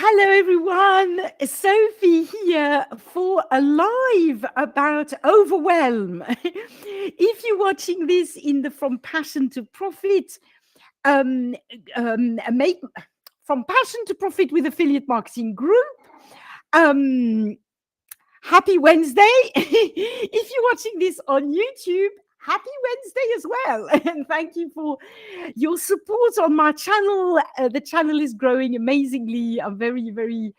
Hello, everyone. Sophie here for a live about overwhelm. If you're watching this in the From Passion to Profit, um, make from Passion to Profit with Affiliate Marketing Group. Um, Happy Wednesday. If you're watching this on YouTube, happy Wednesday as well. And thank you for your support on my channel. The channel is growing amazingly. I'm very, very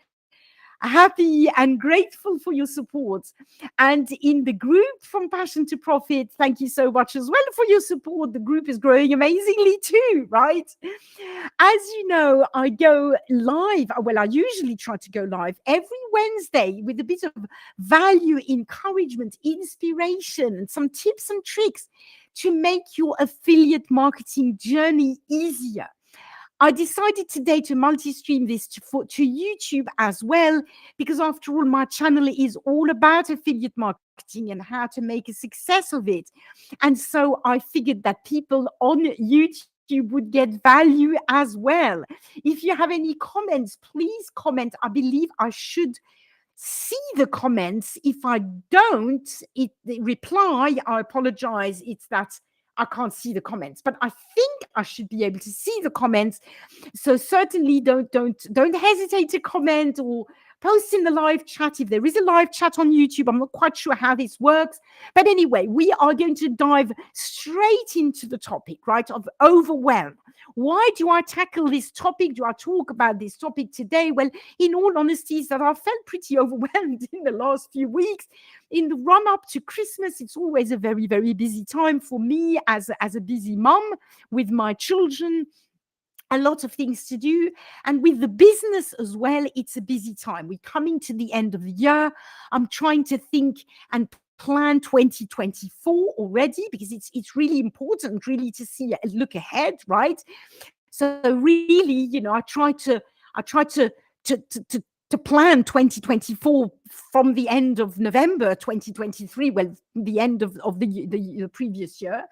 happy and grateful for your support. And in the group From Passion to Profit, thank you so much as well for your support. The group is growing amazingly too, right? As you know, I go live. Well, I usually try to go live every Wednesday with a bit of value, encouragement, inspiration, and some tips and tricks to make your affiliate marketing journey easier. I decided today to multi-stream this to YouTube as well, because after all, my channel is all about affiliate marketing and how to make a success of it. And so I figured that people on YouTube would get value as well. If you have any comments, please comment. I believe I should see the comments. If I don't reply, I apologize. It's that I can't see the comments, but I think I should be able to see the comments. So certainly don't hesitate to comment or post in the live chat. If there is a live chat on YouTube, I'm not quite sure how this works. But anyway, we are going to dive straight into the topic, right, of overwhelm. Why do I tackle this topic? Do I talk about this topic today? Well, in all honesty, is that I felt pretty overwhelmed in the last few weeks. In the run up to Christmas, it's always a very, very busy time for me as a busy mum with my children. A lot of things to do. And with the business as well, it's a busy time. We're coming to the end of the year. I'm trying to think and plan 2024 already, because it's really important really to see a look ahead, right? So really, I try to plan 2024 from the end of November 2023, well, the end of the previous year.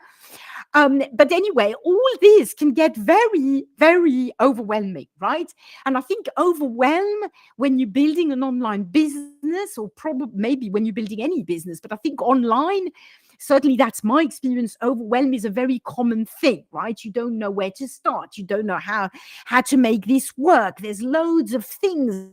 But anyway, all this can get very, very overwhelming, right? And I think overwhelm when you're building an online business, or probably maybe when you're building any business, but I think online, certainly that's my experience, overwhelm is a very common thing, right? You don't know where to start. You don't know how to make this work. There's loads of things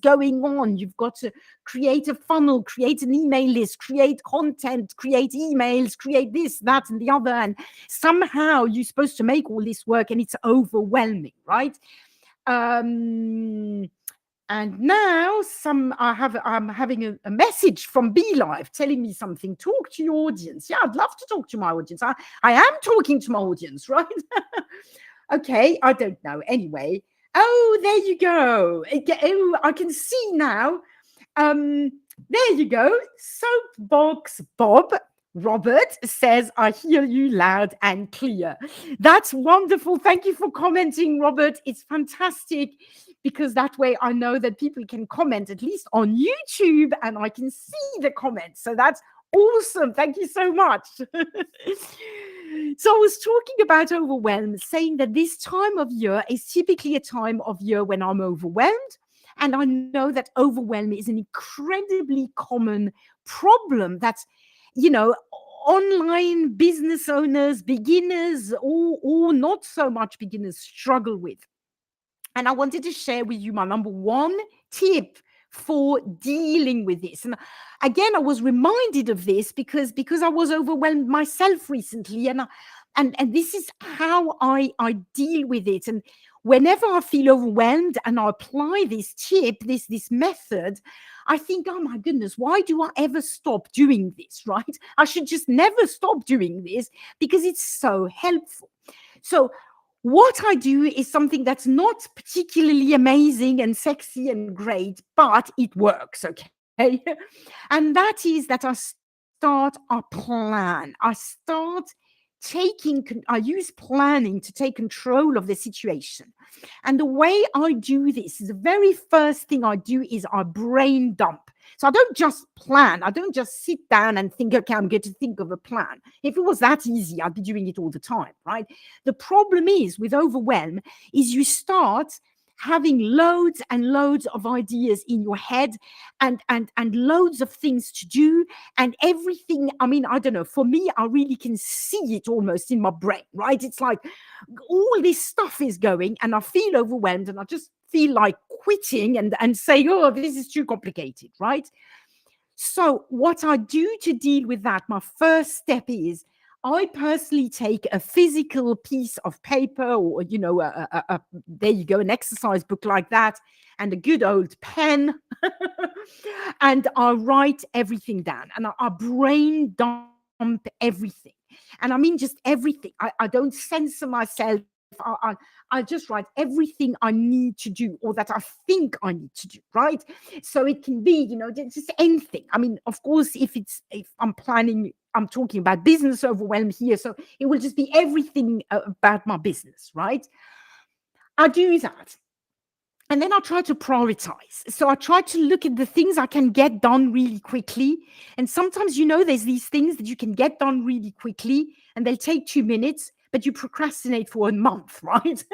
going on. You've got to create a funnel, create an email list, create content, create emails, create this, that, and the other. And somehow you're supposed to make all this work, and it's overwhelming, right? And now I'm having a message from BeLive telling me something. Talk to your audience. Yeah, I'd love to talk to my audience. I am talking to my audience, right? Okay, I don't know. Anyway, oh, there you go. Oh, I can see now. There you go. Soapbox Bob Robert says, I hear you loud and clear. That's wonderful. Thank you for commenting, Robert. It's fantastic, because that way I know that people can comment at least on YouTube and I can see the comments. So that's awesome. Thank you so much. So I was talking about overwhelm, saying that this time of year is typically a time of year when I'm overwhelmed. And I know that overwhelm is an incredibly common problem that, online business owners, beginners, or not so much beginners struggle with. And I wanted to share with you my number one tip for dealing with this. And again, I was reminded of this because I was overwhelmed myself recently, and this is how I deal with it. And whenever I feel overwhelmed and I apply this tip, this method, I think, oh my goodness, why do I ever stop doing this, right? I should just never stop doing this, because it's so helpful. So what I do is something that's not particularly amazing and sexy and great, but it works, okay? And that is that I start a plan. I use planning to take control of the situation. And the way I do this is, the very first thing I do is I brain dump. So I don't just plan. I don't just sit down and think, okay, I'm going to think of a plan. If it was that easy, I'd be doing it all the time, right? The problem is with overwhelm is you start having loads and loads of ideas in your head, and loads of things to do, and everything. I mean, I don't know, for me, I really can see it almost in my brain, right? It's like all this stuff is going, and I feel overwhelmed, and I just feel like quitting and saying, oh, this is too complicated, right? So, what I do to deal with that, my first step is I personally take a physical piece of paper, or, there you go, an exercise book like that, and a good old pen. And I write everything down, and I brain dump everything. And I mean, just everything. I don't censor myself. I just write everything I need to do, or that I think I need to do, right? So it can be, just anything. I mean, of course, if I'm planning, I'm talking about business overwhelm here. So it will just be everything about my business, right? I do that. And then I try to prioritize. So I try to look at the things I can get done really quickly. And sometimes, there's these things that you can get done really quickly and they'll take 2 minutes, but you procrastinate for a month, right?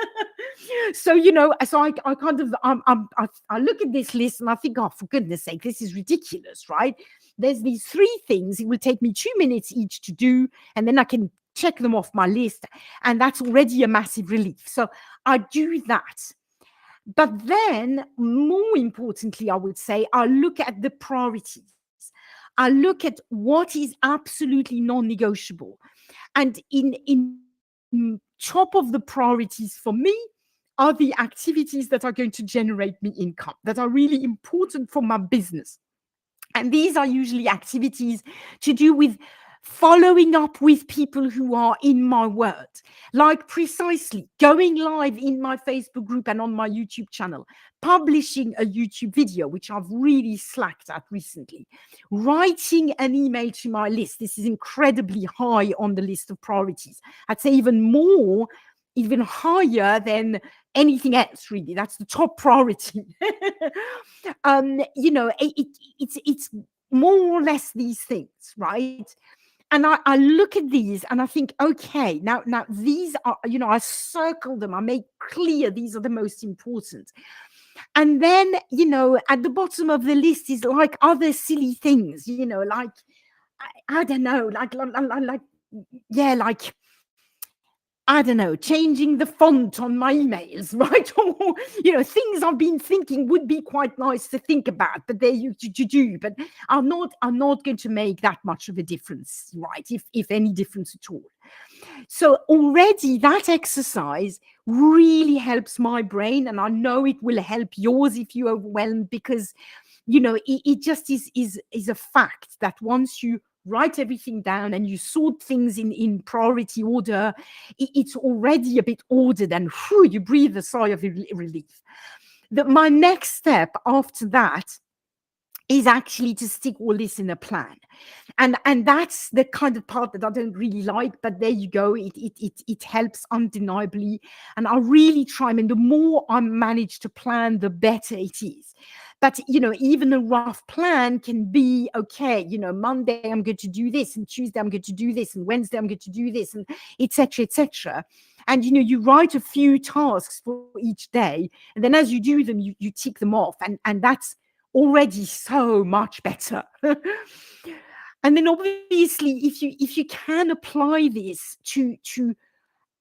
So, I kind of, I look at this list and I think, oh, for goodness sake, this is ridiculous, right? There's these 3 things. It will take me 2 minutes each to do, and then I can check them off my list. And that's already a massive relief. So I do that. But then, more importantly, I would say, I look at the priorities. I look at what is absolutely non-negotiable. And in top of the priorities for me are the activities that are going to generate me income, that are really important for my business. And these are usually activities to do with following up with people who are in my world, like precisely going live in my Facebook group and on my YouTube channel, publishing a YouTube video, which I've really slacked at recently, writing an email to my list. This is incredibly high on the list of priorities. I'd say even higher than anything else, really. That's the top priority. It's more or less these things, right? And I look at these and I think, okay, now these are, I circle them, I make clear these are the most important. And then, at the bottom of the list is like other silly things, like, I don't know, yeah, like, I don't know, changing the font on my emails, right? Or, things I've been thinking would be quite nice to think about, but they're you to do, but are not going to make that much of a difference, right? If any difference at all. So already that exercise really helps my brain, and I know it will help yours if you're overwhelmed, because it just is a fact that once you write everything down and you sort things in priority order, it's already a bit ordered, and whew, you breathe a sigh of relief. My next step after that is actually to stick all this in a plan. And that's the kind of part that I don't really like, but there you go. It helps undeniably. And I really try. I mean, the more I manage to plan, the better it is. But, even a rough plan can be, okay, Monday I'm going to do this, and Tuesday I'm going to do this, and Wednesday I'm going to do this, and et cetera, et cetera. And, you write a few tasks for each day. And then as you do them, you tick them off. And that's already so much better. And then obviously, if you can apply this to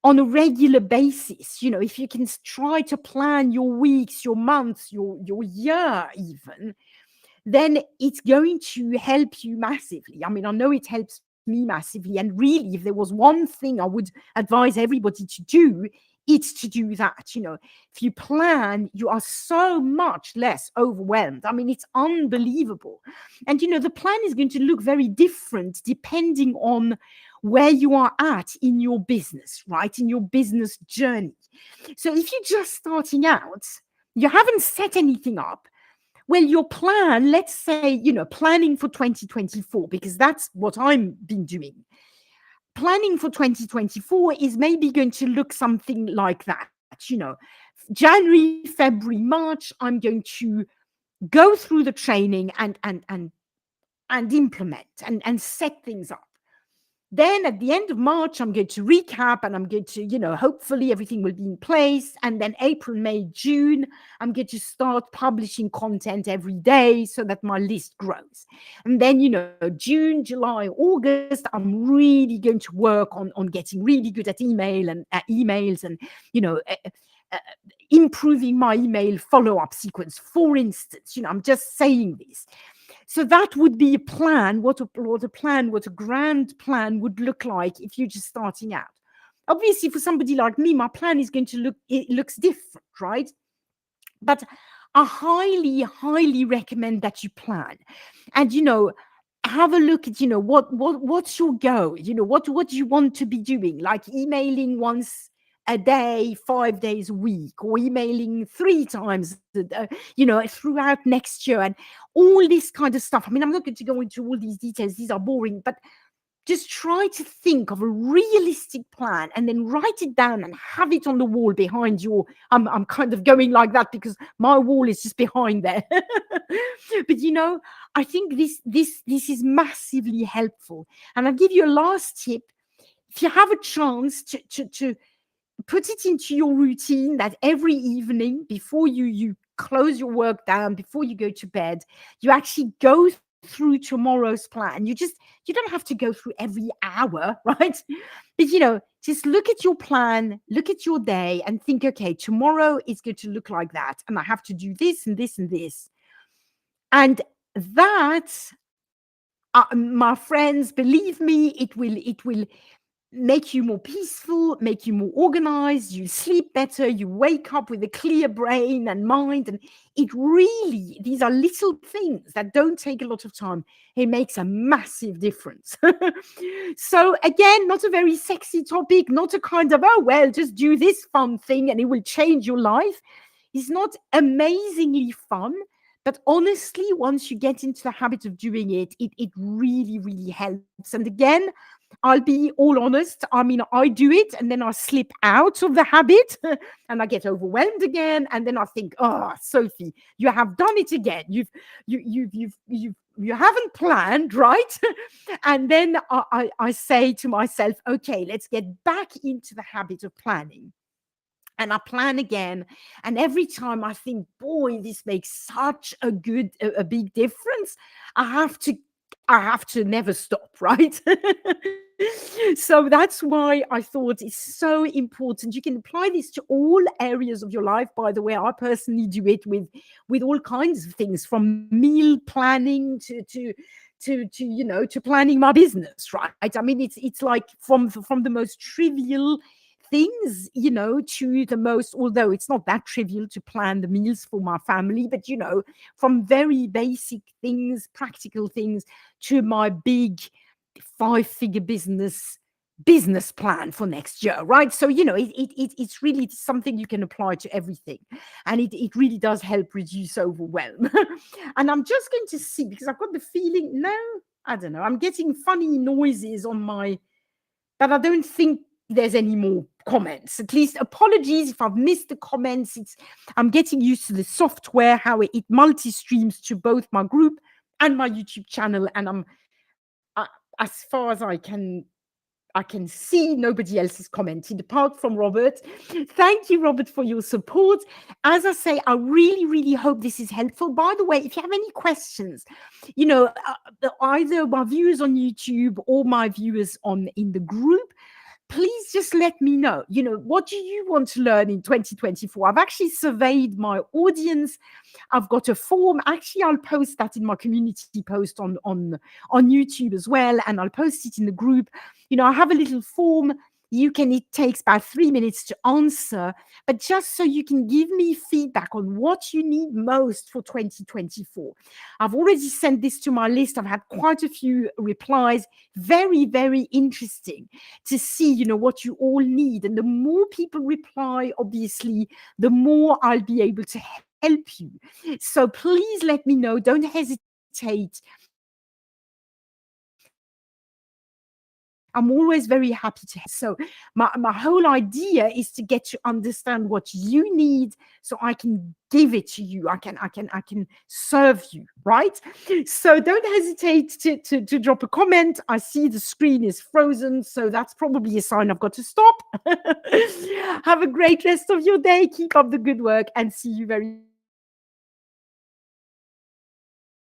on a regular basis, if you can try to plan your weeks, your months, your year even, then it's going to help you massively. I mean, I know it helps me massively. And really, if there was one thing I would advise everybody to do, it's to do that. If you plan, you are so much less overwhelmed. I mean, it's unbelievable. And, the plan is going to look very different depending on where you are at in your business, right? In your business journey. So if you're just starting out, you haven't set anything up, well, your plan, let's say, planning for 2024, because that's what I've been doing. Planning for 2024 is maybe going to look something like that. January, February, March, I'm going to go through the training and implement and set things up. Then at the end of March, I'm going to recap and I'm going to, hopefully everything will be in place. And then April, May, June, I'm going to start publishing content every day so that my list grows. And then, June, July, August, I'm really going to work on getting really good at emails and, you know, uh, uh, improving my email follow-up sequence. For instance, I'm just saying this. So that would be a plan, what a grand plan would look like if you're just starting out. Obviously, for somebody like me, my plan is going to it looks different, right? But I highly, highly recommend that you plan. And have a look at what's your goal, what do you want to be doing, like emailing once a day, 5 days a week, or emailing 3 times throughout next year, and all this kind of stuff. I mean, I'm not going to go into all these details, these are boring, but just try to think of a realistic plan and then write it down and have it on the wall behind your. I'm kind of going like that because my wall is just behind there. But I think this is massively helpful. And I'll give you a last tip. If you have a chance to put it into your routine that every evening before you close your work down, before you go to bed, you actually go through tomorrow's plan. You don't have to go through every hour, right? But just look at your plan, look at your day and think, okay, tomorrow is going to look like that, and I have to do this and this and this. And that, my friends, believe me, it will make you more peaceful, make you more organized, you sleep better, you wake up with a clear brain and mind. And these are little things that don't take a lot of time. It makes a massive difference. So again, not a very sexy topic, not a kind of, oh, well, just do this fun thing and it will change your life. It's not amazingly fun. But honestly, once you get into the habit of doing it, it really, really helps. And again, I'll be all honest. I mean, I do it and then I slip out of the habit and I get overwhelmed again. And then I think, oh, Sophie, you have done it again. You haven't planned, right? And then I say to myself, okay, let's get back into the habit of planning. And I plan again. And every time I think, boy, this makes such a big difference. I have to never stop, right? So that's why I thought it's so important. You can apply this to all areas of your life. By the way, I personally do it with all kinds of things, from meal planning to planning my business, right? I mean, it's like from the most trivial things, to the most, although it's not that trivial to plan the meals for my family, but from very basic things, practical things, to my big 5-figure business plan for next year, right? So it's really something you can apply to everything, and it really does help reduce overwhelm. And I'm just going to see, because I've got the feeling, no, I don't know, I'm getting funny noises on my, but I don't think there's any more comments. At least apologies if I've missed the comments. I'm getting used to the software, how it multi-streams to both my group and my YouTube channel, and as far as I can see, nobody else has commented apart from Robert. Thank you, Robert, for your support. As I say, I really, really hope this is helpful. By the way, if you have any questions, either my viewers on YouTube or my viewers in the group, please just let me know. What do you want to learn in 2024? I've actually surveyed my audience. I've got a form. Actually, I'll post that in my community post on YouTube as well, and I'll post it in the group. I have a little form. It takes about 3 minutes to answer, but just so you can give me feedback on what you need most for 2024. I've already sent this to my list. I've had quite a few replies. Very, very interesting to see, what you all need. And the more people reply, obviously, the more I'll be able to help you. So please let me know. Don't hesitate I'm always very happy to. So my whole idea is to get to understand what you need, so I can give it to you. I can serve you, right? So don't hesitate to drop a comment. I see the screen is frozen, so that's probably a sign I've got to stop. Have a great rest of your day. Keep up the good work, and see you very